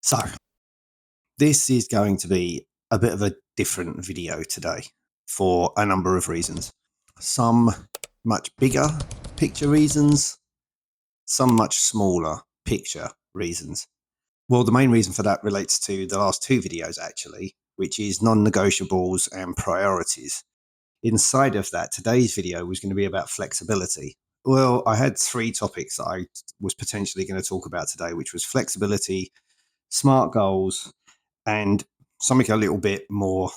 So, this is going to be a bit of a different video today for a number of reasons. Some much bigger picture reasons, some much smaller picture reasons. Well, the main reason for that relates to the last two videos, actually, which is non-negotiables and priorities. Inside of that, today's video was going to be about flexibility. Well, I had three topics that I was potentially going to talk about today, which was flexibility, smart goals, and something a little bit more.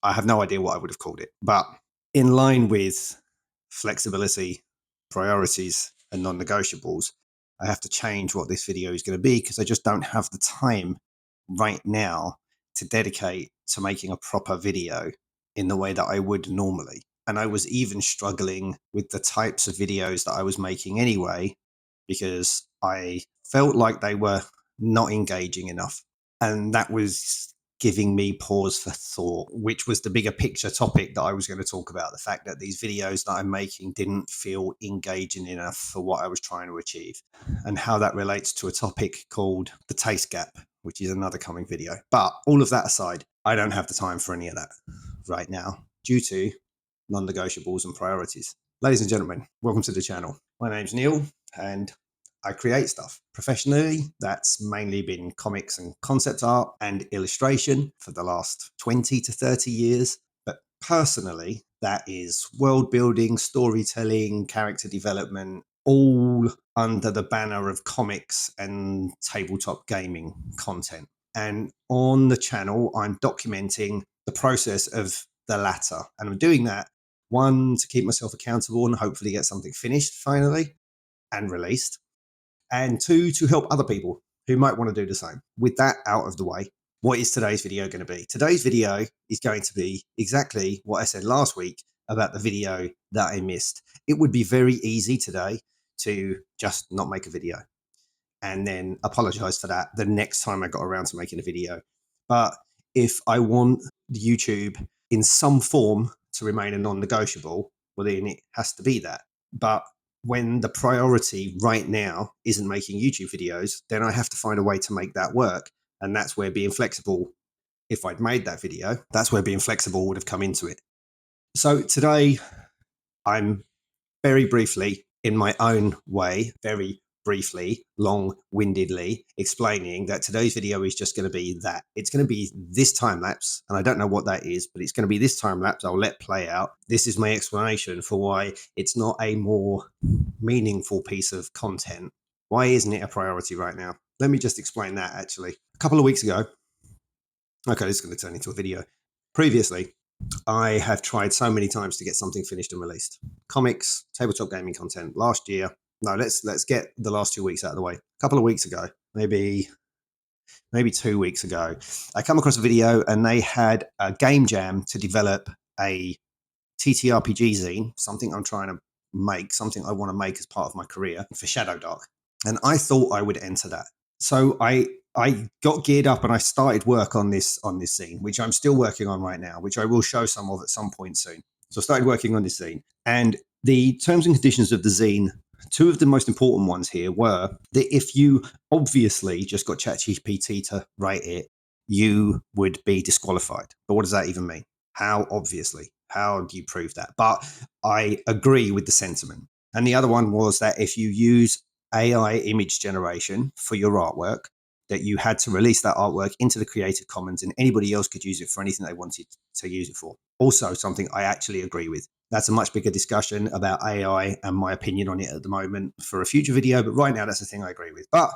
I have no idea what I would have called it, but in line with flexibility, priorities, and non-negotiables, I have to change what this video is going to be because I just don't have the time right now to dedicate to making a proper video in the way that I would normally. And I was even struggling with the types of videos that I was making anyway, because I felt like they were not engaging enough. And that was giving me pause for thought, which was the bigger picture topic that I was going to talk about. The fact that these videos that I'm making didn't feel engaging enough for what I was trying to achieve, and how that relates to a topic called the taste gap, which is another coming video. But all of that aside, I don't have the time for any of that right now due to non-negotiables and priorities. Ladies and gentlemen, welcome to the channel. My name's Neil, and I create stuff professionally. That's mainly been comics and concept art and illustration for the last 20 to 30 years. But personally, that is world building, storytelling, character development, all under the banner of comics and tabletop gaming content. And on the channel, I'm documenting the process of the latter. And I'm doing that, one, to keep myself accountable and hopefully get something finished finally and released, and two, to help other people who might want to do the same. With that out of the way, what is today's video going to be? Today's video is going to be exactly what I said last week about the video that I missed. It would be very easy today to just not make a video and then apologize for that the next time I got around to making a video. But if I want YouTube in some form to remain a non-negotiable, well, then it has to be that. But when the priority right now isn't making YouTube videos, then I have to find a way to make that work. And that's where being flexible, if I'd made that video, that's where being flexible would have come into it. So today, I'm very briefly, in my own way, very briefly, long-windedly explaining that today's video is just going to be that. It's going to be this time lapse, and I don't know what that is, but it's going to be this time lapse. I'll let play out. This is my explanation for why it's not a more meaningful piece of content. Why isn't it a priority right now? Let me just explain that, actually. A couple of weeks ago, okay, this is going to turn into a video. Previously, I have tried so many times to get something finished and released. Comics, tabletop gaming content. Last year, no, let's get the last 2 weeks out of the way. A couple of weeks ago, maybe 2 weeks ago, I come across a video and they had a game jam to develop a TTRPG zine, something I'm trying to make, something I want to make as part of my career for Shadow Dark. And I thought I would enter that. So I got geared up and I started work on this scene, which I'm still working on right now, which I will show some of at some point soon. So I started working on this scene, and the terms and conditions of the zine, two of the most important ones here were that if you obviously just got ChatGPT to write it, you would be disqualified. But what does that even mean? How obviously? How do you prove that? But I agree with the sentiment. And the other one was that if you use AI image generation for your artwork, that you had to release that artwork into the Creative Commons and anybody else could use it for anything they wanted to use it for. Also, something I actually agree with. That's a much bigger discussion about AI and my opinion on it at the moment for a future video. But right now, that's the thing I agree with. But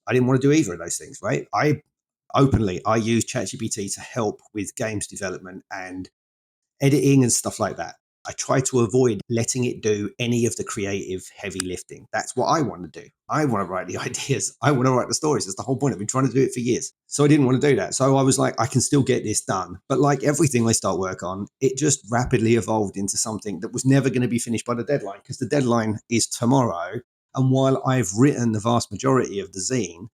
I didn't want to do either of those things, right? I use ChatGPT to help with games development and editing and stuff like that. I try to avoid letting it do any of the creative heavy lifting. That's what I want to do. I want to write the ideas. I want to write the stories. That's the whole point. I've been trying to do it for years. So I didn't want to do that. So I was like, I can still get this done. But like everything I start work on, it just rapidly evolved into something that was never going to be finished by the deadline, because the deadline is tomorrow. And while I've written the vast majority of the zine,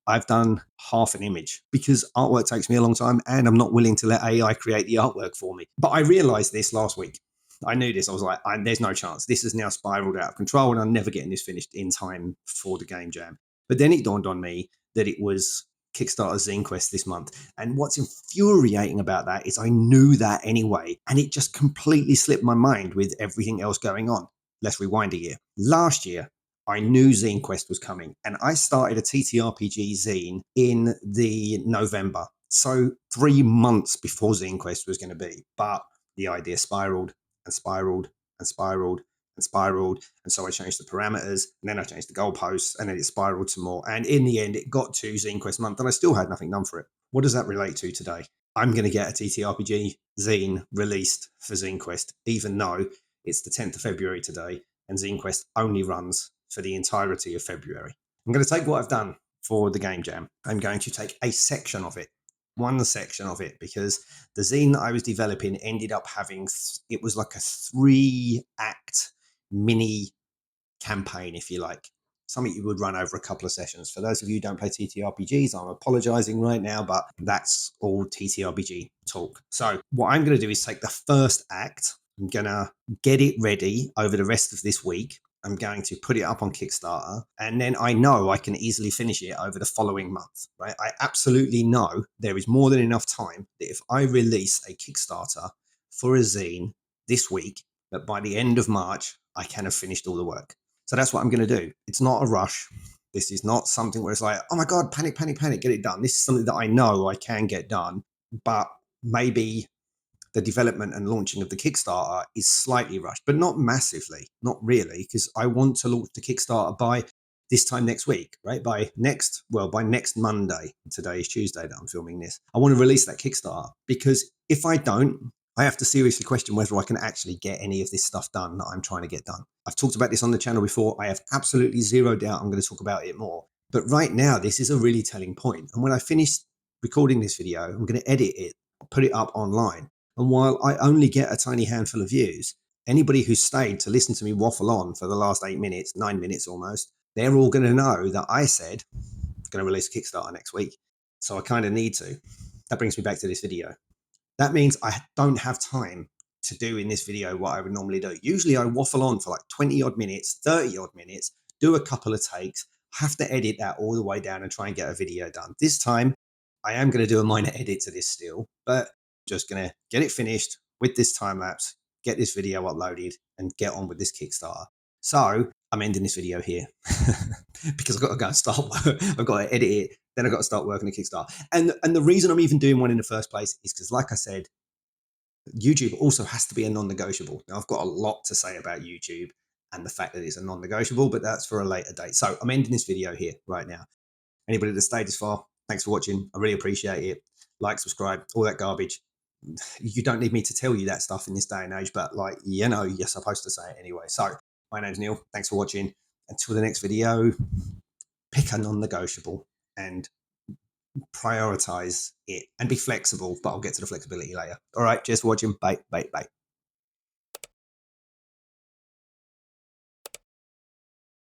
I've done half an image because artwork takes me a long time and I'm not willing to let AI create the artwork for me. But I realized this last week. I knew this. I was like, there's no chance. This has now spiraled out of control and I'm never getting this finished in time for the game jam. But then it dawned on me that it was Kickstarter Zine Quest this month. And what's infuriating about that is I knew that anyway, and it just completely slipped my mind with everything else going on. Let's rewind a year. Last year, I knew Zine Quest was coming, and I started a TTRPG zine in the November. So 3 months before Zine Quest was going to be. But the idea spiraled and spiraled and spiraled and spiraled. And so I changed the parameters, and then I changed the goalposts, and then it spiraled some more. And in the end, it got to Zine Quest month, and I still had nothing done for it. What does that relate to today? I'm going to get a TTRPG zine released for Zine Quest, even though it's the 10th of February today, and Zine Quest only runs for the entirety of February. I'm going to take what I've done for the Game Jam. I'm going to take a section of it, one section of it, because the zine that I was developing ended up having, it was like a 3-act mini campaign, if you like. Something you would run over a couple of sessions. For those of you who don't play TTRPGs, I'm apologizing right now, but that's all TTRPG talk. So what I'm going to do is take the first act. I'm going to get it ready over the rest of this week. I'm going to put it up on Kickstarter, and then I know I can easily finish it over the following month, right? I absolutely know there is more than enough time that if I release a Kickstarter for a zine this week, that by the end of March, I can have finished all the work. So that's what I'm going to do. It's not a rush. This is not something where it's like, oh my God, panic, panic, panic, get it done. This is something that I know I can get done, but maybe the development and launching of the Kickstarter is slightly rushed, but not massively, not really, because I want to launch the Kickstarter by this time next week, right? By next Monday. Today is Tuesday that I'm filming this. I want to release that Kickstarter, because if I don't, I have to seriously question whether I can actually get any of this stuff done that I'm trying to get done. I've talked about this on the channel before. I have absolutely zero doubt I'm going to talk about it more. But right now, this is a really telling point. And when I finish recording this video, I'm going to edit it, put it up online. And while I only get a tiny handful of views, anybody who's stayed to listen to me waffle on for the last 8 minutes, 9 minutes almost, they're all going to know that I said I'm going to release a Kickstarter next week. So I kind of need to. That brings me back to this video. That means I don't have time to do in this video what I would normally do. Usually I waffle on for like 20 odd minutes, 30 odd minutes, do a couple of takes, have to edit that all the way down and try and get a video done. This time I am going to do a minor edit to this still, but just going to get it finished with this time lapse, get this video uploaded, and get on with this Kickstarter. So I'm ending this video here because I've got to go and start work. I've got to edit it, then I've got to start working on Kickstarter. And the reason I'm even doing one in the first place is because, like I said, YouTube also has to be a non-negotiable. Now, I've got a lot to say about YouTube and the fact that it's a non-negotiable, but that's for a later date. So I'm ending this video here right now. Anybody that stayed this far, thanks for watching. I really appreciate it. Like, subscribe, all that garbage. You don't need me to tell you that stuff in this day and age, but like, you know, you're supposed to say it anyway. So my name's Neil. Thanks for watching. Until the next video, pick a non-negotiable and prioritize it and be flexible, but I'll get to the flexibility later. All right. Cheers for watching. Bye, bye, bye.